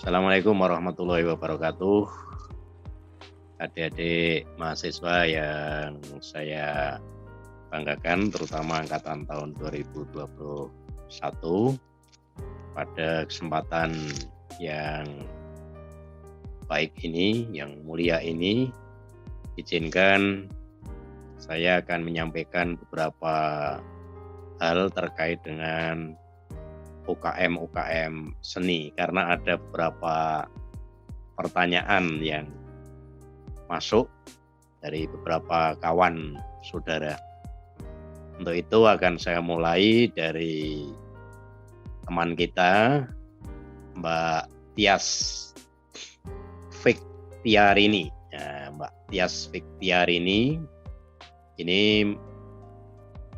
Assalamualaikum warahmatullahi wabarakatuh. Adik-adik mahasiswa yang saya banggakan, terutama angkatan tahun 2021, pada kesempatan yang baik ini, yang mulia ini, izinkan saya akan menyampaikan beberapa hal terkait dengan UKM seni, karena ada beberapa pertanyaan yang masuk dari beberapa kawan saudara. Untuk itu akan saya mulai dari teman kita, Mbak Tias Fiktiarini. Mbak Tias Fiktiarini ini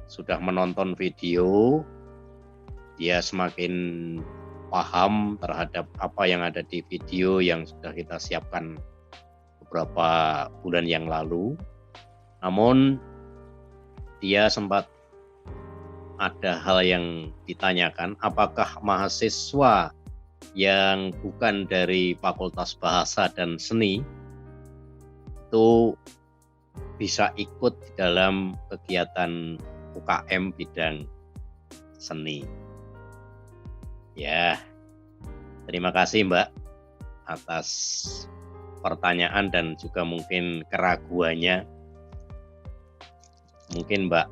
sudah menonton video. Dia semakin paham terhadap apa yang ada di video yang sudah kita siapkan beberapa bulan yang lalu. Namun dia sempat ada hal yang ditanyakan, apakah mahasiswa yang bukan dari Fakultas Bahasa dan Seni itu bisa ikut di dalam kegiatan UKM bidang seni. Ya, terima kasih Mbak atas pertanyaan dan juga mungkin keraguannya. Mungkin Mbak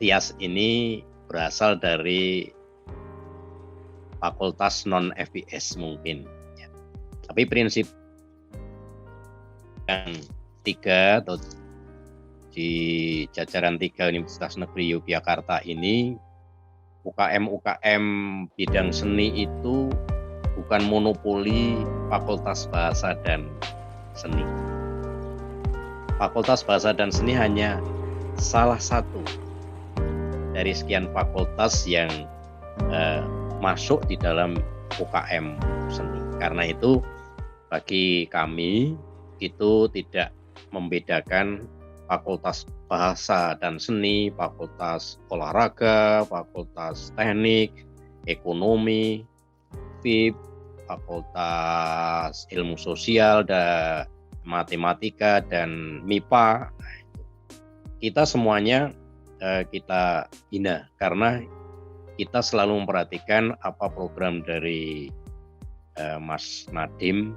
Tias ini berasal dari fakultas non-FIS mungkin. Ya. Tapi prinsip yang 3 atau di jajaran 3 Universitas Negeri Yogyakarta ini, UKM bidang seni itu bukan monopoli Fakultas Bahasa dan Seni. Fakultas Bahasa dan Seni hanya salah satu dari sekian fakultas yang masuk di dalam UKM seni. Karena itu bagi kami itu tidak membedakan Fakultas Bahasa dan Seni, Fakultas Olahraga, Fakultas Teknik, Ekonomi, FIP, Fakultas Ilmu Sosial, dan Matematika, dan MIPA. Kita semuanya kita hina karena kita selalu memperhatikan apa program dari Mas Nadiem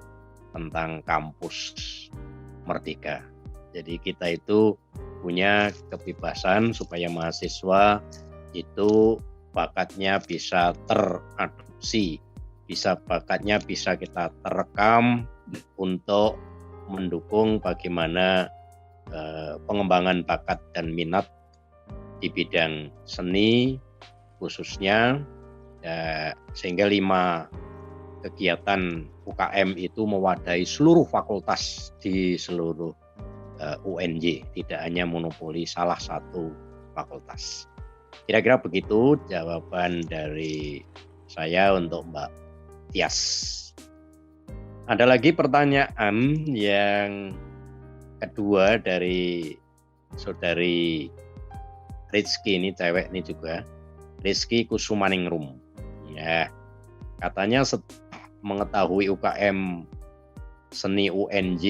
tentang kampus merdeka. Jadi kita itu punya kebebasan supaya mahasiswa itu bakatnya bisa teradopsi, bakatnya bisa kita terekam untuk mendukung bagaimana pengembangan bakat dan minat di bidang seni khususnya, sehingga 5 kegiatan UKM itu mewadahi seluruh fakultas di seluruh UNJ, tidak hanya monopoli salah satu fakultas. Kira-kira begitu jawaban dari saya untuk Mbak Tias. Ada lagi pertanyaan yang kedua dari saudari Rizky, ini cewek ini juga, Rizky Kusumaningrum. Ya, katanya mengetahui UKM seni UNJ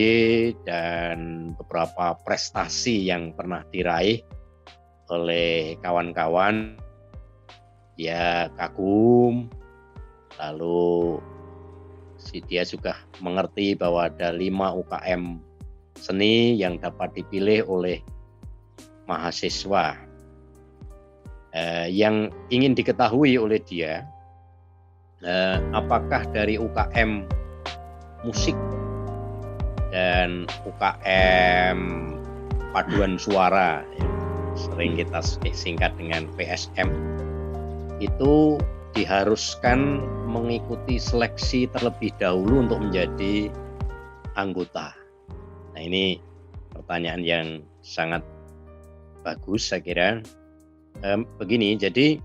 dan beberapa prestasi yang pernah diraih oleh kawan-kawan, dia kagum. Lalu dia juga mengerti bahwa ada 5 UKM seni yang dapat dipilih oleh mahasiswa. Yang ingin diketahui oleh dia, apakah dari UKM musik dan UKM paduan suara, sering kita singkat dengan PSM, itu diharuskan mengikuti seleksi terlebih dahulu untuk menjadi anggota. Nah, ini pertanyaan yang sangat bagus saya kira. Begini, jadi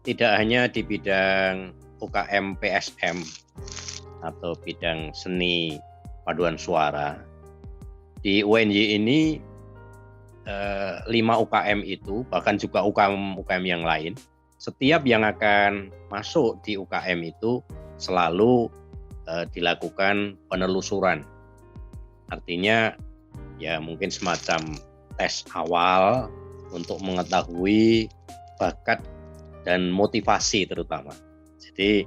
tidak hanya di bidang UKM PSM atau bidang seni paduan suara, di UNJ ini 5 UKM itu, bahkan juga UKM yang lain, setiap yang akan masuk di UKM itu selalu dilakukan penelusuran. Artinya ya mungkin semacam tes awal untuk mengetahui bakat dan motivasi terutama. Jadi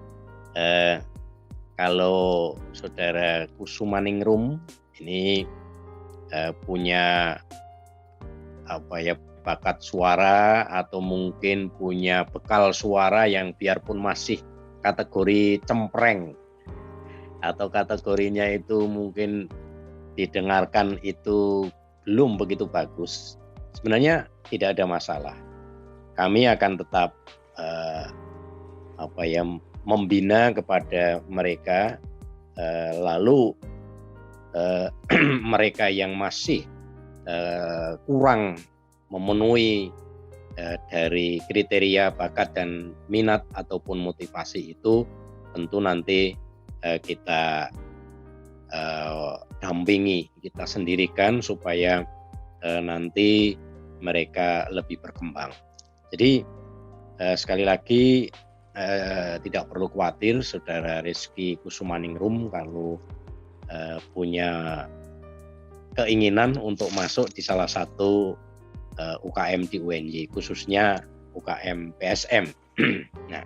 kalau Saudara Kusumaningrum ini punya bakat suara atau mungkin punya bekal suara yang biarpun masih kategori cempreng atau kategorinya itu mungkin didengarkan itu belum begitu bagus, sebenarnya tidak ada masalah. Kami akan tetap membina kepada mereka, lalu mereka yang masih kurang memenuhi dari kriteria bakat dan minat ataupun motivasi itu, tentu nanti kita dampingi, kita sendirikan supaya nanti mereka lebih berkembang. Jadi sekali lagi tidak perlu khawatir Saudara Rizky Kusumaningrum kalau punya keinginan untuk masuk di salah satu UKM di UNY, khususnya UKM PSM. Nah,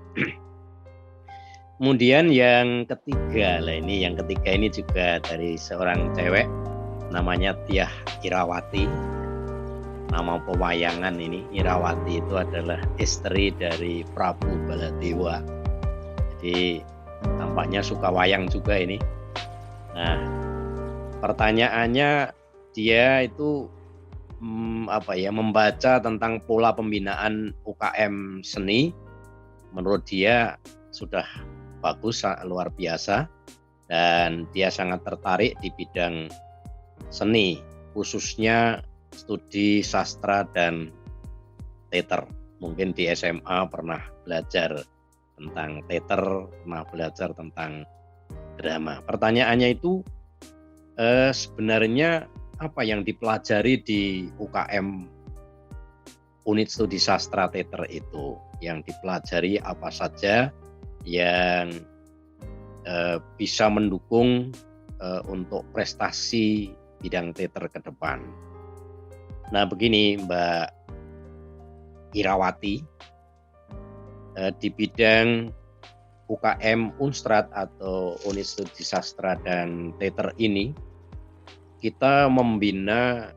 kemudian yang ketiga ini juga dari seorang cewek namanya Tiah Irawati. Nama pewayangan ini, Irawati itu adalah istri dari Prabu Baladewa. Jadi tampaknya suka wayang juga ini. Nah, pertanyaannya dia itu membaca tentang pola pembinaan UKM seni. Menurut dia sudah bagus, luar biasa, dan dia sangat tertarik di bidang seni, khususnya studi sastra dan teater. Mungkin di SMA pernah belajar tentang teater, pernah belajar tentang drama. Pertanyaannya itu sebenarnya apa yang dipelajari di UKM Unit Studi Sastra Teater itu? Yang dipelajari apa saja yang bisa mendukung untuk prestasi bidang teater ke depan? Nah begini Mbak Irawati, di bidang UKM Unstrat atau Unit Studi Sastra dan Teater ini kita membina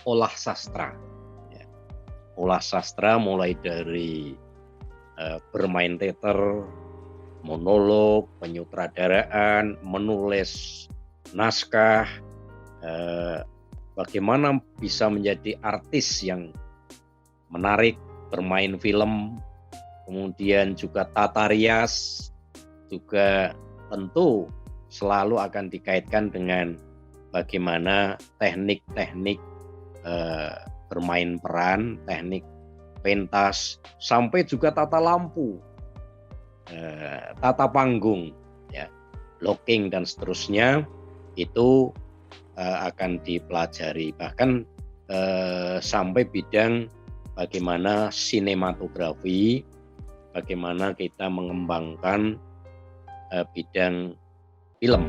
olah sastra. Olah sastra mulai dari bermain teater, monolog, penyutradaraan, menulis naskah, bagaimana bisa menjadi artis yang menarik, bermain film, kemudian juga tata rias, juga tentu selalu akan dikaitkan dengan bagaimana teknik-teknik bermain peran, teknik pentas, sampai juga tata lampu, tata panggung, ya, blocking dan seterusnya itu akan dipelajari. Bahkan sampai bidang bagaimana sinematografi, bagaimana kita mengembangkan bidang film.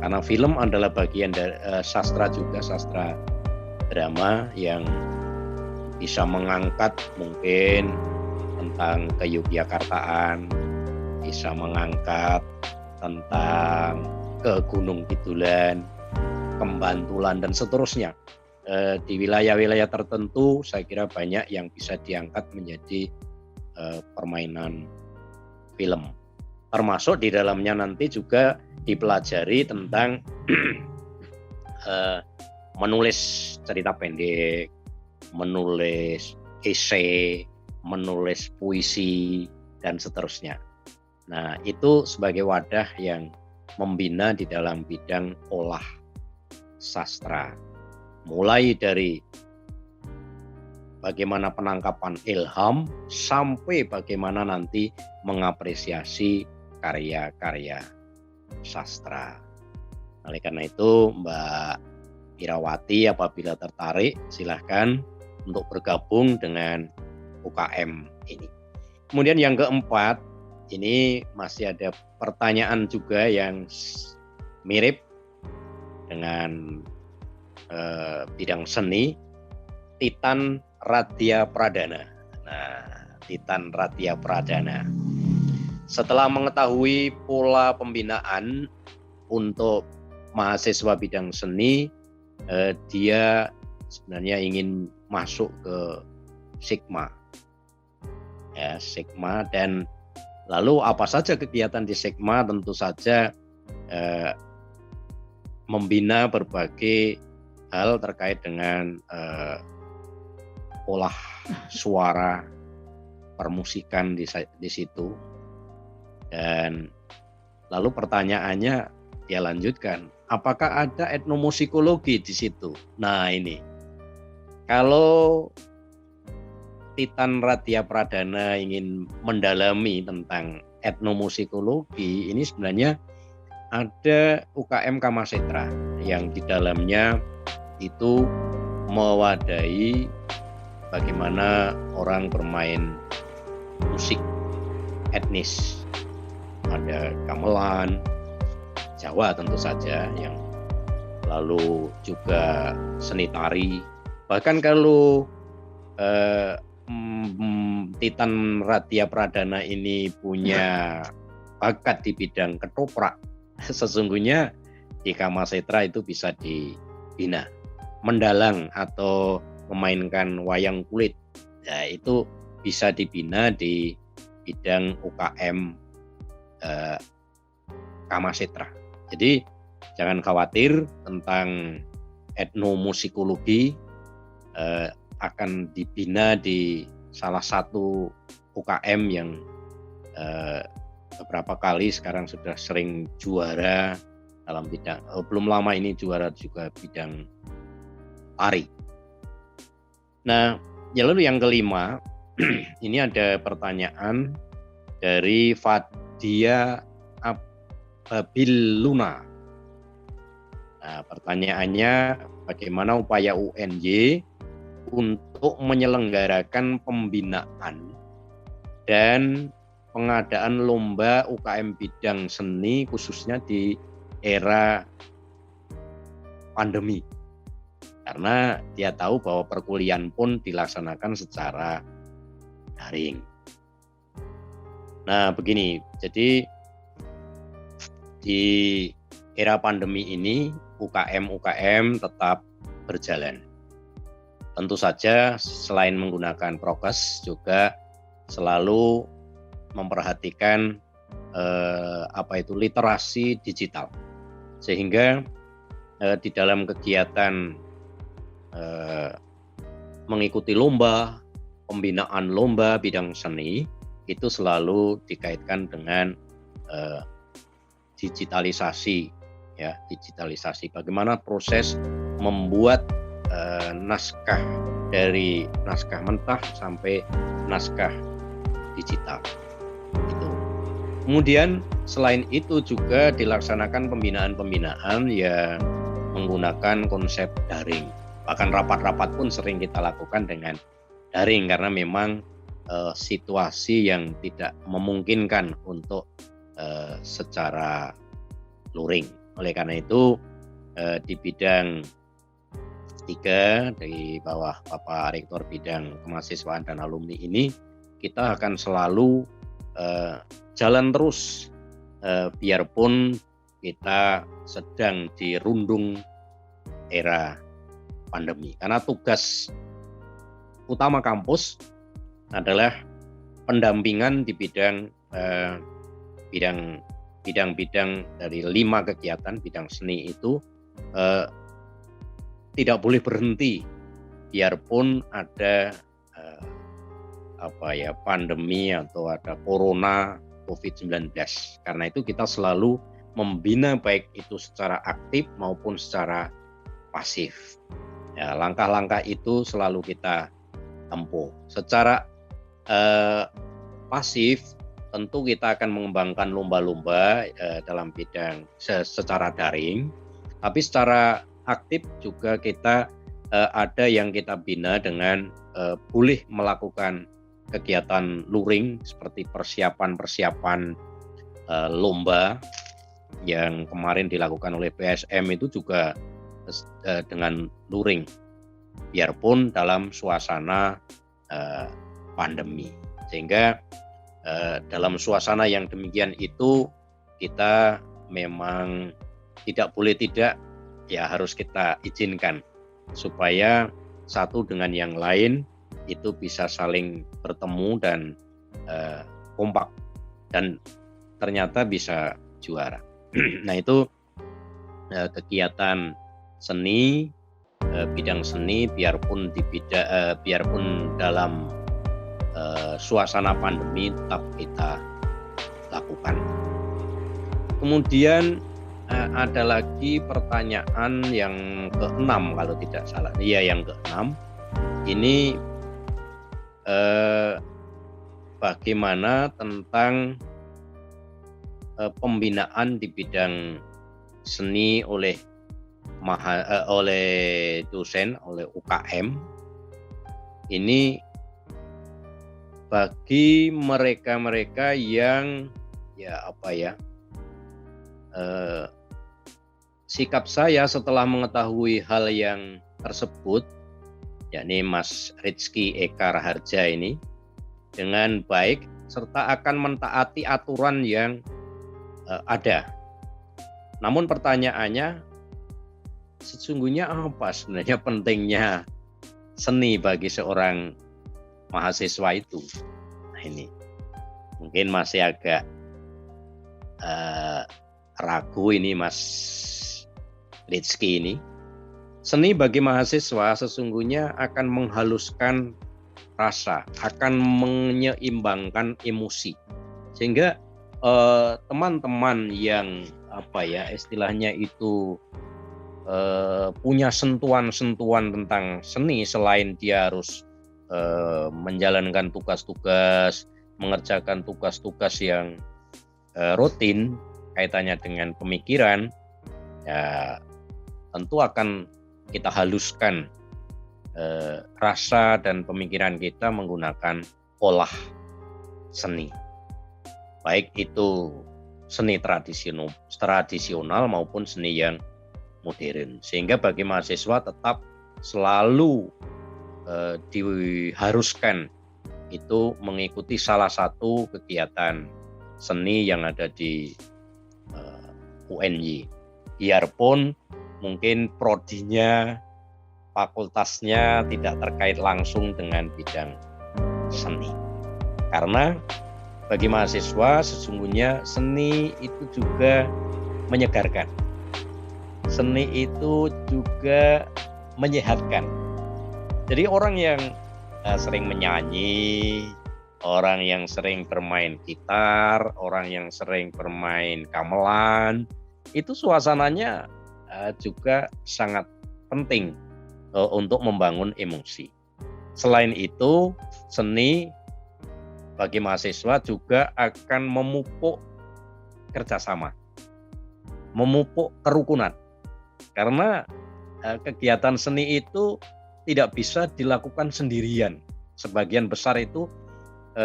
Karena film adalah bagian dari sastra juga, sastra drama yang bisa mengangkat mungkin tentang keyogyakartaan, bisa mengangkat tentang ke Gunung Kidulan, Kembantulan dan seterusnya. Di wilayah-wilayah tertentu saya kira banyak yang bisa diangkat menjadi permainan film. Termasuk di dalamnya nanti juga dipelajari tentang menulis cerita pendek, menulis esai, menulis puisi dan seterusnya. Nah, itu sebagai wadah yang membina di dalam bidang olah sastra. Mulai dari bagaimana penangkapan ilham sampai bagaimana nanti mengapresiasi karya-karya sastra. Oleh karena itu, Mbak Irawati apabila tertarik silahkan untuk bergabung dengan UKM ini. Kemudian yang keempat, ini masih ada pertanyaan juga yang mirip dengan bidang seni, Titan Radya Pradana. Nah, Titan Radya Pradana. Setelah mengetahui pola pembinaan untuk mahasiswa bidang seni, dia sebenarnya ingin masuk ke Sigma. Ya, Sigma, dan lalu apa saja kegiatan di Sigma? Tentu saja membina berbagai hal terkait dengan olah suara, permusikan di situ. Dan lalu pertanyaannya dia lanjutkan, apakah ada etnomusikologi di situ? Nah ini, kalau Titan Radya Pradana ingin mendalami tentang etnomusikologi, ini sebenarnya ada UKM Kamasetra yang di dalamnya itu mewadahi bagaimana orang bermain musik etnis. Ada gamelan, Jawa tentu saja, yang lalu juga seni tari. Bahkan kalau Titan Radya Pradana ini punya bakat di bidang ketoprak, sesungguhnya di Kamasetra itu bisa dibina. Mendalang atau memainkan wayang kulit, ya itu bisa dibina di bidang UKM Kamasetra. Jadi jangan khawatir tentang etnomusikologi, akan dibina di salah satu UKM yang beberapa kali sekarang sudah sering juara dalam bidang, belum lama ini juara juga bidang tari. Nah, lalu yang kelima, ini ada pertanyaan dari Fadia Ababiluna. Nah, pertanyaannya, bagaimana upaya UNY untuk menyelenggarakan pembinaan dan pengadaan lomba UKM bidang seni khususnya di era pandemi? Karena dia tahu bahwa perkuliahan pun dilaksanakan secara daring. Nah, begini, jadi di era pandemi ini UKM tetap berjalan. Tentu saja selain menggunakan prokes juga selalu memperhatikan literasi digital, sehingga di dalam kegiatan mengikuti lomba, pembinaan lomba bidang seni itu selalu dikaitkan dengan digitalisasi, ya, digitalisasi. Bagaimana proses membuat naskah dari naskah mentah sampai naskah digital. Itu. Kemudian selain itu juga dilaksanakan pembinaan-pembinaan yang menggunakan konsep daring. Bahkan rapat-rapat pun sering kita lakukan dengan daring karena memang situasi yang tidak memungkinkan untuk secara luring. Oleh karena itu di bidang 3 di bawah Bapak Rektor Bidang Kemahasiswaan dan Alumni ini, kita akan selalu jalan terus biarpun kita sedang dirundung era pandemi. Karena tugas utama kampus adalah pendampingan di bidang-bidang dari 5 kegiatan bidang seni itu tidak boleh berhenti biarpun ada pandemi atau ada corona COVID-19. Karena itu kita selalu membina baik itu secara aktif maupun secara pasif. Ya, langkah-langkah itu selalu kita tempuh. Secara pasif tentu kita akan mengembangkan lomba-lomba dalam bidang secara daring, tapi secara aktif juga kita ada yang kita bina dengan boleh melakukan kegiatan luring seperti persiapan-persiapan lomba yang kemarin dilakukan oleh PSM itu juga dengan luring, biarpun dalam suasana pandemi. Sehingga dalam suasana yang demikian itu kita memang tidak boleh tidak, ya harus kita izinkan supaya satu dengan yang lain itu bisa saling bertemu dan kompak dan ternyata bisa juara. Nah itu kegiatan seni, bidang seni biarpun biarpun dalam suasana pandemi tetap kita lakukan. Kemudian ada lagi pertanyaan yang ke-6 kalau tidak salah. Iya, yang ke-6. Ini bagaimana tentang pembinaan di bidang seni oleh dosen, oleh UKM. Ini bagi mereka-mereka yang sikap saya setelah mengetahui hal yang tersebut, yakni Mas Rizky Eka Raharja ini, dengan baik serta akan mentaati aturan yang ada. Namun pertanyaannya, sesungguhnya apa sebenarnya pentingnya seni bagi seorang mahasiswa itu? Nah ini mungkin masih agak ragu ini Mas Rizky ini. Seni bagi mahasiswa sesungguhnya akan menghaluskan rasa, akan menyeimbangkan emosi, sehingga teman-teman yang istilahnya itu punya sentuhan-sentuhan tentang seni, selain dia harus menjalankan tugas-tugas, mengerjakan tugas-tugas yang rutin kaitannya dengan pemikiran, ya tentu akan kita haluskan rasa dan pemikiran kita menggunakan olah seni, baik itu seni tradisional maupun seni yang modern. Sehingga bagi mahasiswa tetap selalu diharuskan itu mengikuti salah satu kegiatan seni yang ada di UNY, biarpun mungkin prodinya, fakultasnya tidak terkait langsung dengan bidang seni. Karena bagi mahasiswa sesungguhnya seni itu juga menyegarkan. Seni itu juga menyehatkan. Jadi orang yang sering menyanyi, orang yang sering bermain gitar, orang yang sering bermain gamelan, itu suasananya juga sangat penting untuk membangun emosi. Selain itu, seni bagi mahasiswa juga akan memupuk kerjasama, memupuk kerukunan. Karena kegiatan seni itu tidak bisa dilakukan sendirian. Sebagian besar itu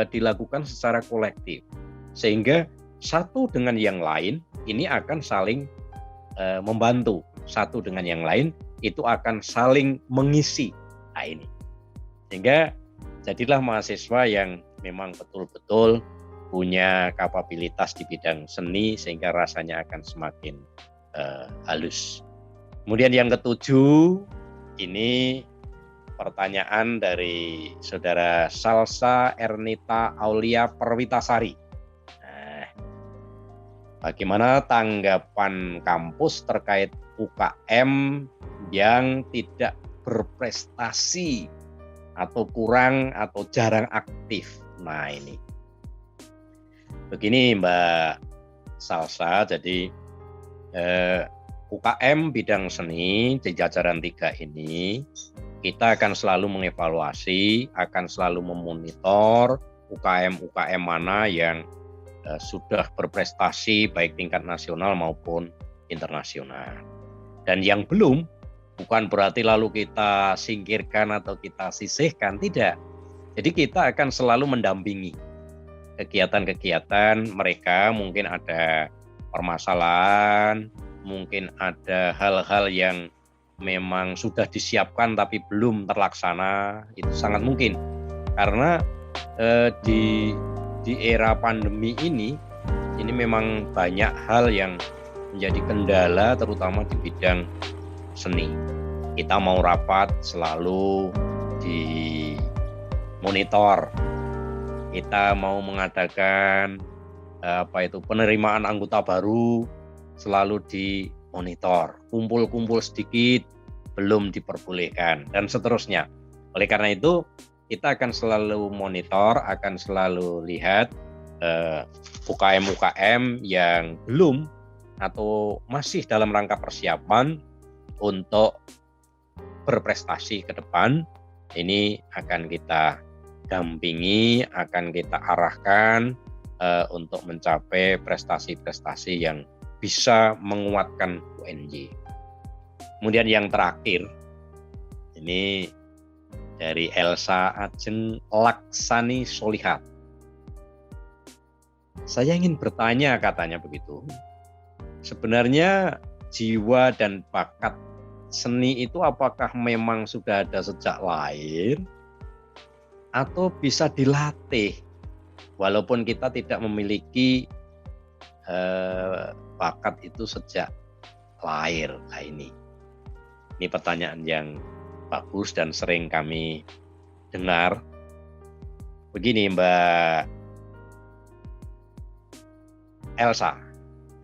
dilakukan secara kolektif. Sehingga satu dengan yang lain ini akan saling membantu. Satu dengan yang lain itu akan saling mengisi. Nah ini. Sehingga jadilah mahasiswa yang memang betul-betul punya kapabilitas di bidang seni, sehingga rasanya akan semakin halus. Kemudian yang ke-7, ini pertanyaan dari saudara Salsa Ernita Aulia Perwitasari. Bagaimana tanggapan kampus terkait UKM yang tidak berprestasi atau kurang atau jarang aktif? Nah ini, begini Mbak Salsa, jadi UKM bidang seni di jajaran 3 ini kita akan selalu mengevaluasi, akan selalu memonitor UKM-UKM mana yang sudah berprestasi baik tingkat nasional maupun internasional. Dan yang belum, bukan berarti lalu kita singkirkan atau kita sisihkan, tidak. Jadi kita akan selalu mendampingi kegiatan-kegiatan mereka, mungkin ada permasalahan, mungkin ada hal-hal yang memang sudah disiapkan tapi belum terlaksana, itu sangat mungkin. Karena di era pandemi ini memang banyak hal yang menjadi kendala, terutama di bidang seni. Kita mau rapat selalu dimonitor. Kita mau mengadakan penerimaan anggota baru selalu dimonitor. Kumpul-kumpul sedikit belum diperbolehkan dan seterusnya. Oleh karena itu kita akan selalu monitor, akan selalu lihat UKM-UKM yang belum atau masih dalam rangka persiapan untuk berprestasi ke depan. Ini akan kita dampingi, akan kita arahkan untuk mencapai prestasi-prestasi yang bisa menguatkan UNJ. Kemudian yang terakhir, ini dari Elsa Ajeng Laksani Solihat. Saya ingin bertanya, katanya begitu. Sebenarnya jiwa dan bakat seni itu apakah memang sudah ada sejak lahir atau bisa dilatih walaupun kita tidak memiliki bakat itu sejak lahir? Nah, ini pertanyaan yang bagus dan sering kami dengar. Begini Mbak Elsa,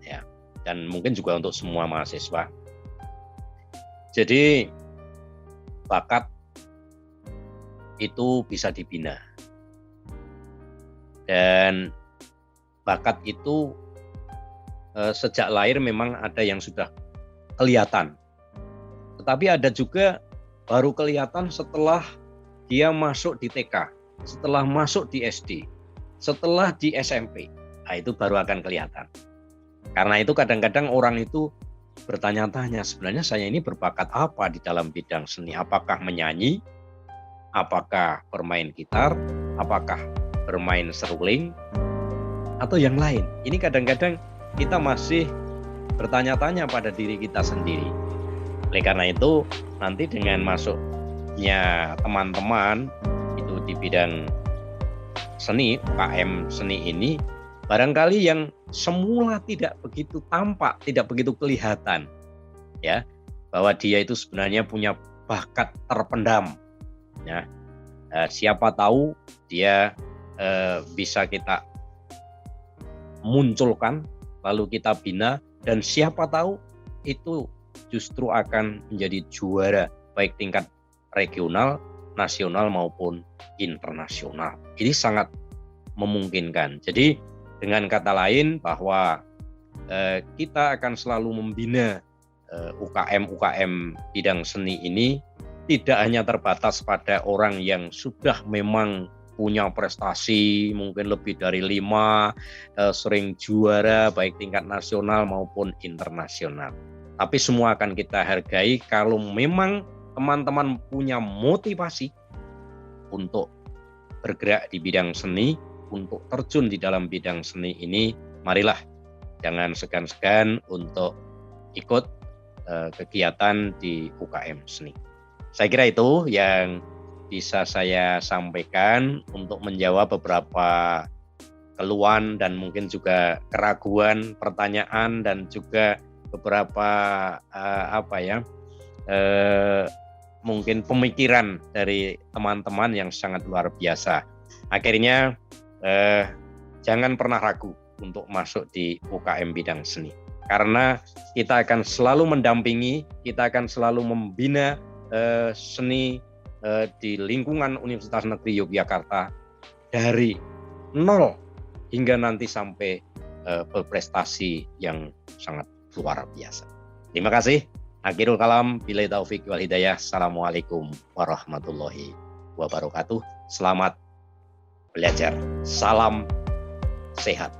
ya, dan mungkin juga untuk semua mahasiswa. Jadi bakat itu bisa dibina, dan bakat itu sejak lahir memang ada yang sudah kelihatan, tetapi ada juga baru kelihatan setelah dia masuk di TK, setelah masuk di SD, setelah di SMP. Nah, itu baru akan kelihatan. Karena itu kadang-kadang orang itu bertanya-tanya, sebenarnya saya ini berbakat apa di dalam bidang seni? Apakah menyanyi? Apakah bermain gitar? Apakah bermain seruling? Atau yang lain? Ini kadang-kadang kita masih bertanya-tanya pada diri kita sendiri. Oleh karena itu, nanti dengan masuknya teman-teman itu di bidang seni, UKM seni ini, barangkali yang semula tidak begitu tampak, tidak begitu kelihatan, ya, bahwa dia itu sebenarnya punya bakat terpendam, ya. Siapa tahu dia bisa kita munculkan, lalu kita bina, dan siapa tahu itu justru akan menjadi juara baik tingkat regional, nasional maupun internasional. Ini sangat memungkinkan. Jadi dengan kata lain bahwa kita akan selalu membina UKM-UKM bidang seni ini tidak hanya terbatas pada orang yang sudah memang punya prestasi mungkin lebih dari 5, sering juara baik tingkat nasional maupun internasional. Tapi semua akan kita hargai kalau memang teman-teman punya motivasi untuk bergerak di bidang seni, untuk terjun di dalam bidang seni ini, marilah jangan segan-segan untuk ikut kegiatan di UKM seni. Saya kira itu yang bisa saya sampaikan untuk menjawab beberapa keluhan dan mungkin juga keraguan, pertanyaan, dan juga beberapa mungkin pemikiran dari teman-teman yang sangat luar biasa. Akhirnya jangan pernah ragu untuk masuk di UKM bidang seni, karena kita akan selalu mendampingi, kita akan selalu membina seni di lingkungan Universitas Negeri Yogyakarta dari nol hingga nanti sampai berprestasi yang sangat luar biasa. Terima kasih. Akhirul kalam, billahi taufik wal hidayah. Assalamualaikum warahmatullahi wabarakatuh. Selamat belajar. Salam sehat.